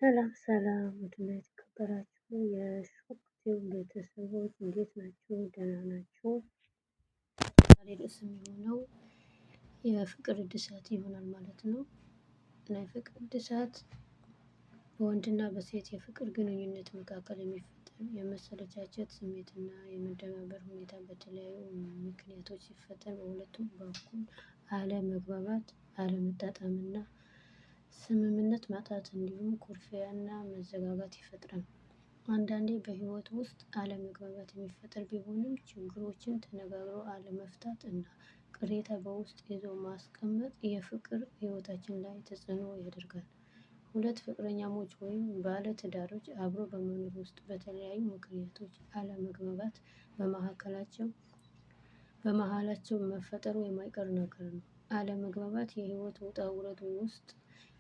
ሰላም ሰላም ውድና የተከበራችሁ የሾክቴው ቤተሰቦች እንዴት ናችሁ? ደህና ናችሁ? ዛሬ ርዕስ የሚሆነው የፍቅር እድሳት ይሆናል ማለት ነው። እና የፍቅር እድሳት በወንድና በሴት የፍቅር ግንኙነት መካከል የሚፈጠር የመሰለቻቸት ስሜትና የመደባበር ሁኔታ በተለያዩ ምክንያቶች ሲፈጠር በሁለቱም በኩል አለመግባባት፣ አለመጣጣምና ስምምነት ማጣት እንዲሁም ኩርፊያና መዘጋጋት ይፈጥራል። አንዳንዴ በህይወት ውስጥ አለመግባባት የሚፈጠር ቢሆንም ችግሮችን ተነጋግሮ አለመፍታት እና ቅሬታ በውስጥ ይዞ ማስቀመጥ የፍቅር ህይወታችን ላይ ተጽዕኖ ያደርጋል። ሁለት ፍቅረኛሞች ወይም ባለ ትዳሮች አብሮ በመኖር ውስጥ በተለያዩ ምክንያቶች አለመግባባት በመሃላቸው መፈጠሩ የማይቀር ነገር ነው። አለመግባባት የህይወት ውጣ ውረድ ውስጥ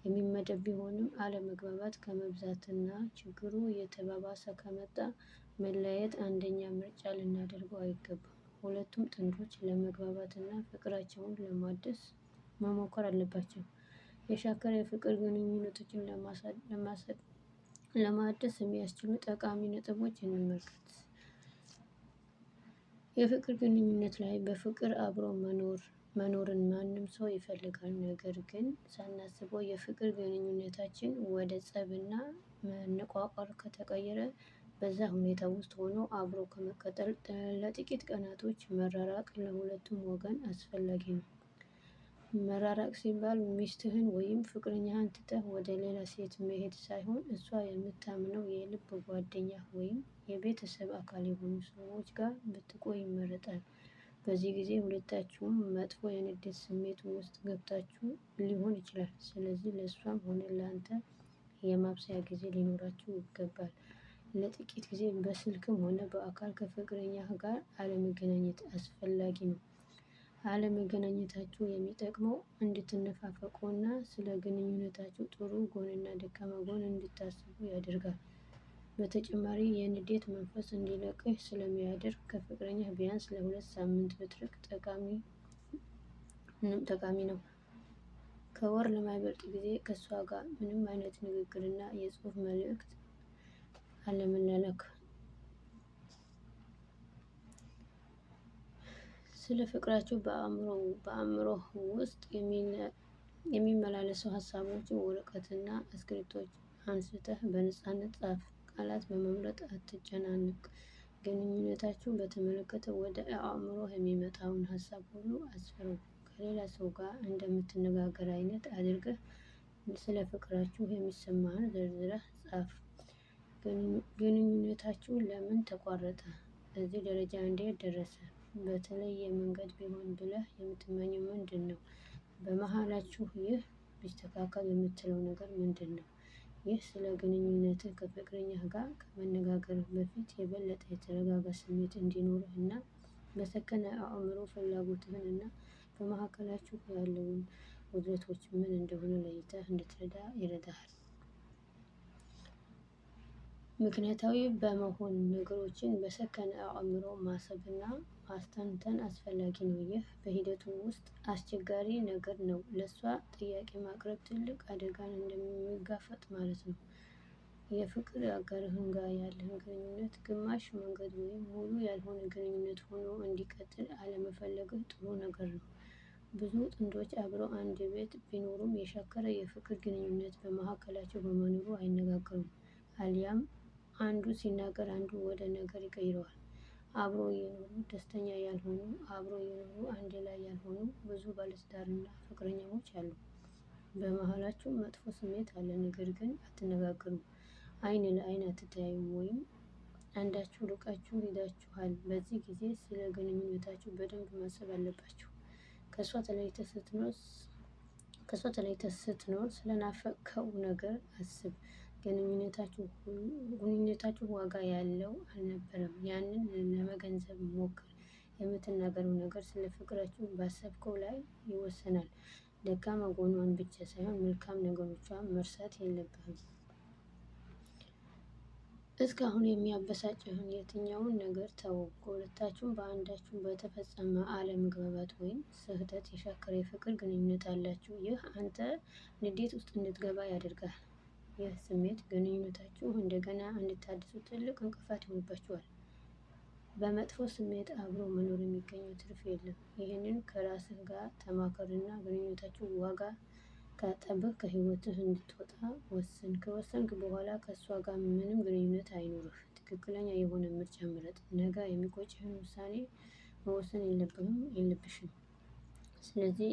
የሚመደብ ቢሆንም አለመግባባት ከመብዛትና ችግሩ እየተባባሰ ከመጣ መለያየት አንደኛ ምርጫ ልናደርገው አይገባም። ሁለቱም ጥንዶች ለመግባባትና ፍቅራቸውን ለማደስ መሞከር አለባቸው። የሻከረ የፍቅር ግንኙነቶችን ለማደስ የሚያስችሉ ጠቃሚ ነጥቦች እንመልከት። የፍቅር ግንኙነት ላይ በፍቅር አብሮ መኖርን ማንም ሰው ይፈልጋል። ነገር ግን ሳናስበው የፍቅር ግንኙነታችን ወደ ጸብና መነቋቋር ከተቀየረ በዛ ሁኔታ ውስጥ ሆኖ አብሮ ከመቀጠል ለጥቂት ቀናቶች መራራቅ ለሁለቱም ወገን አስፈላጊ ነው። መራራቅ ሲባል ሚስትህን ወይም ፍቅረኛህን ትተህ ወደ ሌላ ሴት መሄድ ሳይሆን እሷ የምታምነው የልብ ጓደኛህ ወይም የቤተሰብ አካል የሆኑ ሰዎች ጋር ብትቆይ ይመረጣል። በዚህ ጊዜ ሁለታችሁም መጥፎ የንዴት ስሜት ውስጥ ገብታችሁ ሊሆን ይችላል። ስለዚህ ለእሷም ሆነ ላንተ የማብሰያ ጊዜ ሊኖራችሁ ይገባል። ለጥቂት ጊዜ በስልክም ሆነ በአካል ከፍቅረኛህ ጋር አለመገናኘት አስፈላጊ ነው። አለመገናኘታችሁ የሚጠቅመው እንድትነፋፈቁና ስለ ግንኙነታችሁ ጥሩ ጎንና ደካማ ጎን እንድታስቡ ያደርጋል። በተጨማሪ የንዴት መንፈስ እንዲለቅህ ስለሚያደርግ ከፍቅረኛህ ቢያንስ ለሁለት ሳምንት ብትርቅ ጠቃሚ ነው። ከወር ለማይበልጥ ጊዜ ከእሷ ጋር ምንም አይነት ንግግርና የጽሁፍ መልእክት አለመላላክ። ስለ ፍቅራችሁ በአእምሮህ ውስጥ የሚመላለሱ ሀሳቦችን ወረቀትና እስክሪብቶች አንስተህ በነጻነት ጻፍ። ቃላት በመምረጥ አትጨናነቅ። ግንኙነታችሁን በተመለከተ ወደ አእምሮህ የሚመጣውን ሀሳብ ሁሉ አስፍረው። ከሌላ ሰው ጋር እንደምትነጋገር አይነት አድርገህ ስለ ፍቅራችሁ የሚሰማህን ዘርዝረህ ጻፍ። ግንኙነታችሁ ለምን ተቋረጠ? እዚህ ደረጃ እንዴት ደረሰ? በተለየ መንገድ ቢሆን ብለህ የምትመኘው ምንድነው? በመሃላችሁ ይህ ቢስተካከል የምትለው ነገር ምንድነው? ይህ ስለ ግንኙነትህ ከፍቅረኛህ ጋር ከመነጋገርህ በፊት የበለጠ የተረጋጋ ስሜት እንዲኖርህ እና በሰከነ አእምሮ ፍላጎትህን እና በመካከላችሁ ያለውን ውጥረቶች ምን እንደሆነ ለይተህ እንድትረዳ ይረዳሃል። ምክንያታዊ በመሆን ነገሮችን በሰከነ አእምሮ ማሰብና ማስተንተን አስፈላጊ ነው። ይህ በሂደቱ ውስጥ አስቸጋሪ ነገር ነው። ለሷ ጥያቄ ማቅረብ ትልቅ አደጋን እንደሚጋፈጥ ማለት ነው። የፍቅር አጋርህን ጋር ያለህን ግንኙነት ግማሽ መንገድ ወይም ሙሉ ያልሆነ ግንኙነት ሆኖ እንዲቀጥል አለመፈለግህ ጥሩ ነገር ነው። ብዙ ጥንዶች አብረው አንድ ቤት ቢኖሩም የሻከረ የፍቅር ግንኙነት በመካከላቸው በመኖሩ አይነጋገሩም። አልያም አንዱ ሲናገር አንዱ ወደ ነገር ይቀይረዋል። አብሮ እየኖሩ ደስተኛ ያልሆኑ አብሮ እየኖሩ አንድ ላይ ያልሆኑ ብዙ ባለትዳርና ፍቅረኛሞች አሉ። በመሃላችሁ መጥፎ ስሜት አለ፣ ነገር ግን አትነጋገሩም። አይን ለአይን አትተያዩም ወይም አንዳችሁ ርቃችሁ ሄዳችኋል። በዚህ ጊዜ ስለ ግንኙነታችሁ በደንብ ማሰብ አለባችሁ። ከሷ ተለይተህ ስትኖር ስለናፈቅከው ነገር አስብ። ግንኙነታችሁ ዋጋ ያለው አልነበረም። ያንን ለመገንዘብ ሞክር። የምትናገረው ነገር ስለ ፍቅራችሁ ባሰብከው ላይ ይወሰናል። ደካማ ጎኗን ብቻ ሳይሆን መልካም ነገሮቿን መርሳት የለብህም። እስካሁን የሚያበሳጭህን የትኛውን ነገር ተወው። ከሁለታችሁም በአንዳችሁ በተፈጸመ አለመግባባት ወይም ስህተት የሻከረ የፍቅር ግንኙነት አላችሁ። ይህ አንተ ንዴት ውስጥ እንድትገባ ያደርጋል። ይህ ስሜት ግንኙነታችሁ እንደገና እንድታድሱ ትልቅ እንቅፋት ይሆንባችኋል። በመጥፎ ስሜት አብሮ መኖር የሚገኘው ትርፍ የለም። ይህንን ከራስህ ጋር ተማከርና ግንኙነታችሁ ዋጋ ካጠበህ ከህይወትህ እንድትወጣ ወስን። ከወሰንክ በኋላ ከእሷ ጋር ምንም ግንኙነት አይኖርህ። ትክክለኛ የሆነ ምርጫ ምረጥ። ነገ የሚቆጭህን ውሳኔ መወሰን የለብሽም። ስለዚህ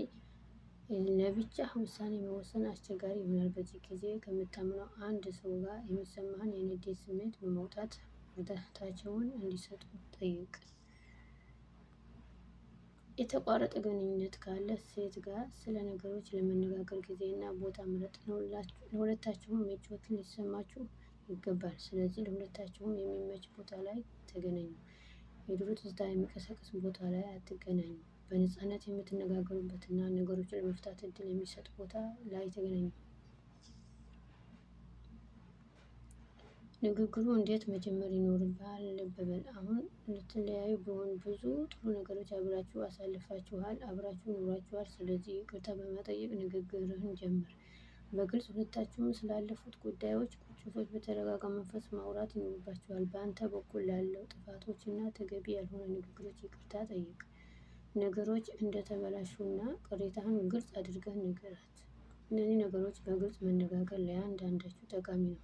ለብቻ ውሳኔ መወሰን አስቸጋሪ ይሆናል። በዚህ ጊዜ ከምታምነው አንድ ሰው ጋር የሚሰማህን የንዴት ስሜት በመውጣት እርዳታቸውን እንዲሰጡ ጠይቅ። የተቋረጠ ግንኙነት ካለ ሴት ጋር ስለ ነገሮች ለመነጋገር ጊዜና ቦታ ምረጥ። ለሁለታችሁም ምቾት ሊሰማችሁ ይገባል። ስለዚህ ለሁለታችሁም የሚመች ቦታ ላይ ተገናኙ። የድሮ ትዝታ የሚቀሰቅስ ቦታ ላይ አትገናኙ። በነፃነት የምትነጋገሩበትና ነገሮችን ለመፍታት እድል የሚሰጥ ቦታ ላይ ተገናኙ። ንግግሩ እንዴት መጀመር ይኖርብሃል? ልብ በል አሁን ልትለያዩ ቢሆን ብዙ ጥሩ ነገሮች አብራችሁ አሳልፋችኋል፣ አብራችሁ ኑሯችኋል። ስለዚህ ይቅርታ በመጠየቅ ንግግርህን ጀምር። በግልጽ ሁለታችሁም ስላለፉት ጉዳዮች ቁጭቶች በተረጋጋ መንፈስ ማውራት ይኖርባችኋል። በአንተ በኩል ላለው ጥፋቶች እና ተገቢ ያልሆነ ንግግሮች ይቅርታ ጠይቅ። ነገሮች እንደተበላሹና ቅሬታህን ግልጽ አድርገህ ንገራት። እነዚህ ነገሮች በግልጽ መነጋገር ለአንዳንዳችሁ ጠቃሚ ነው።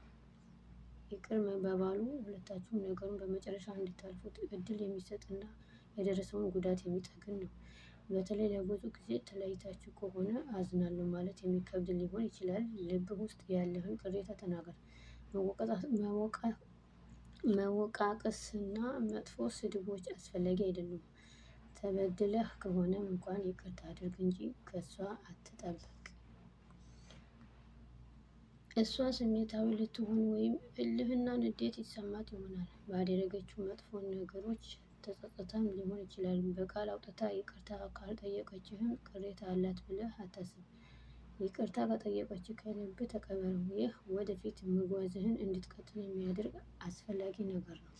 ይቅር መባባሉ ሁለታችሁም ነገሩን በመጨረሻ እንድታልፉት እድል የሚሰጥና የደረሰውን ጉዳት የሚጠግን ነው። በተለይ ለብዙ ጊዜ ተለያይታችሁ ከሆነ አዝናለሁ ማለት የሚከብድ ሊሆን ይችላል። ልብህ ውስጥ ያለህን ቅሬታ ተናገር። መወቃቀስና መጥፎ ስድቦች አስፈላጊ አይደሉም። ተበድለህ ከሆነም እንኳን ይቅርታ አድርግ እንጂ ከሷ አትጠብቅ። እሷ ስሜታዊ ልትሆን ወይም እልህና ንዴት ይሰማት ይሆናል። ባደረገችው መጥፎ ነገሮች ተጸጽታም ሊሆን ይችላል። በቃል አውጥታ ይቅርታ ካልጠየቀችህም ቅሬታ አላት ብለህ አታስብ። ይቅርታ ከጠየቀችህ ከልብ ተቀበለው። ይህ ወደፊት መጓዝህን እንድትቀጥል የሚያደርግ አስፈላጊ ነገር ነው።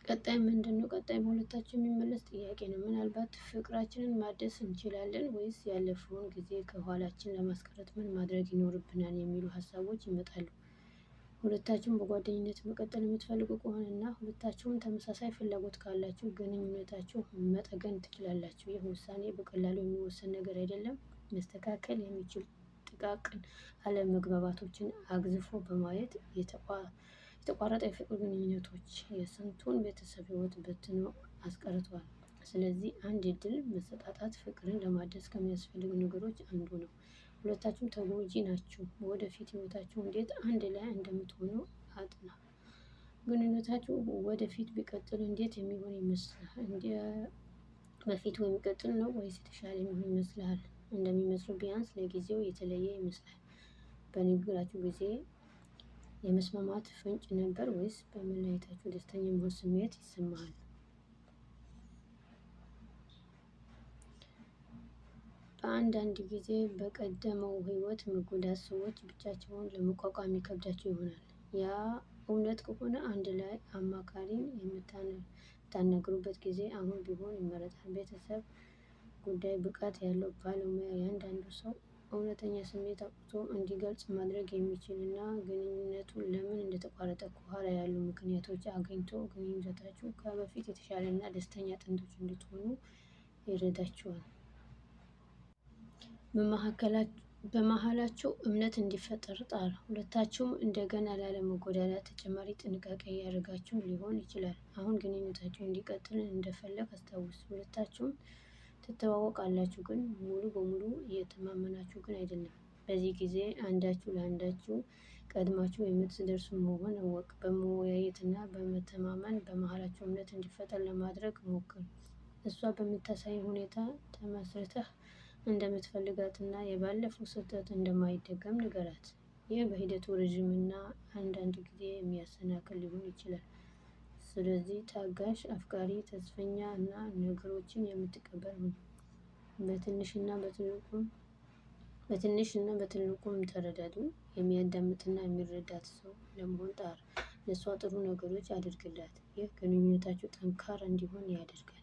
ቀጣይ ምንድነው? ቀጣይ በሁለታችሁ የሚመለስ ጥያቄ ነው። ምናልባት ፍቅራችንን ማደስ እንችላለን ወይስ ያለፈውን ጊዜ ከኋላችን ለማስቀረት ምን ማድረግ ይኖርብናል የሚሉ ሀሳቦች ይመጣሉ። ሁለታችሁም በጓደኝነት መቀጠል የምትፈልጉ ከሆነና ሁለታችሁም ተመሳሳይ ፍላጎት ካላችሁ ግንኙነታችሁ መጠገን ትችላላችሁ። ይህ ውሳኔ በቀላሉ የሚወሰን ነገር አይደለም። መስተካከል የሚችል ጥቃቅን አለመግባባቶችን አግዝፎ በማየት የተቋረጠ የፍቅር ግንኙነቶች የስንቱን ቤተሰብ ህይወት በትኖ አስቀርቷል። ስለዚህ አንድ እድል መሰጣጣት ፍቅርን ለማደስ ከሚያስፈልጉ ነገሮች አንዱ ነው። ሁለታችሁም ተጎጂ ናችሁ። ወደፊት ህይወታችሁ እንዴት አንድ ላይ እንደምትሆኑ አጥና። ግንኙነታችሁ ወደፊት ቢቀጥል እንዴት የሚሆን ይመስልሃል? በፊቱ የሚቀጥል ነው ወይስ የተሻለ የሚሆን ይመስልሃል? እንደሚመስሉ ቢያንስ ለጊዜው የተለየ ይመስላል። በንግግራችሁ ጊዜ የመስማማት ፍንጭ ነበር ወይስ በመለያየታችሁ ደስተኛ የመሆን ስሜት ይሰማሃል? በአንዳንድ ጊዜ በቀደመው ህይወት መጎዳት ሰዎች ብቻቸውን ለመቋቋም ይከብዳቸው ይሆናል። ያ እውነት ከሆነ አንድ ላይ አማካሪን የምታናግሩበት ጊዜ አሁን ቢሆን ይመረጣል። ቤተሰብ ጉዳይ ብቃት ያለው ባለሙያ የአንዳንዱ ሰው እውነተኛ ስሜት አውጥቶ እንዲገልጽ ማድረግ የሚችል እና ግንኙነቱን ለምን እንደተቋረጠ ከኋላ ያሉ ምክንያቶች አግኝቶ ግንኙነታችሁ ከበፊት የተሻለና ደስተኛ ጥንዶች እንድትሆኑ ይረዳችኋል። በመሃላችሁ እምነት እንዲፈጠር ጣር። ሁለታችሁም እንደገና ላለመጎዳዳት ተጨማሪ ጥንቃቄ እያደረጋችሁ ሊሆን ይችላል። አሁን ግንኙነታችሁ እንዲቀጥል እንደፈለግ አስታውስ። ሁለታችሁም ትተዋወቃላችሁ ግን ሙሉ በሙሉ እየተማመናችሁ ግን አይደለም። በዚህ ጊዜ አንዳችሁ ለአንዳችሁ ቀድማችሁ የምትደርሱ መሆን እወቅ። በመወያየትና በመተማመን በመሃላችሁ እምነት እንዲፈጠር ለማድረግ ሞክር። እሷ በምታሳይ ሁኔታ ተመስርተህ እንደምትፈልጋትና የባለፈው ስህተት እንደማይደገም ንገራት። ይህ በሂደቱ ረዥምና አንዳንድ ጊዜ የሚያሰናክል ሊሆን ይችላል። ስለዚህ ታጋሽ፣ አፍቃሪ፣ ተስፈኛ እና ነገሮችን የምትቀበል ሁን። በትንሽና በትልቁም ተረዳዱ። የሚያዳምጥና የሚረዳት ሰው ለመሆን ጣር። ለእሷ ጥሩ ነገሮች አድርግላት። ይህ ግንኙነታችሁ ጠንካራ እንዲሆን ያደርጋል።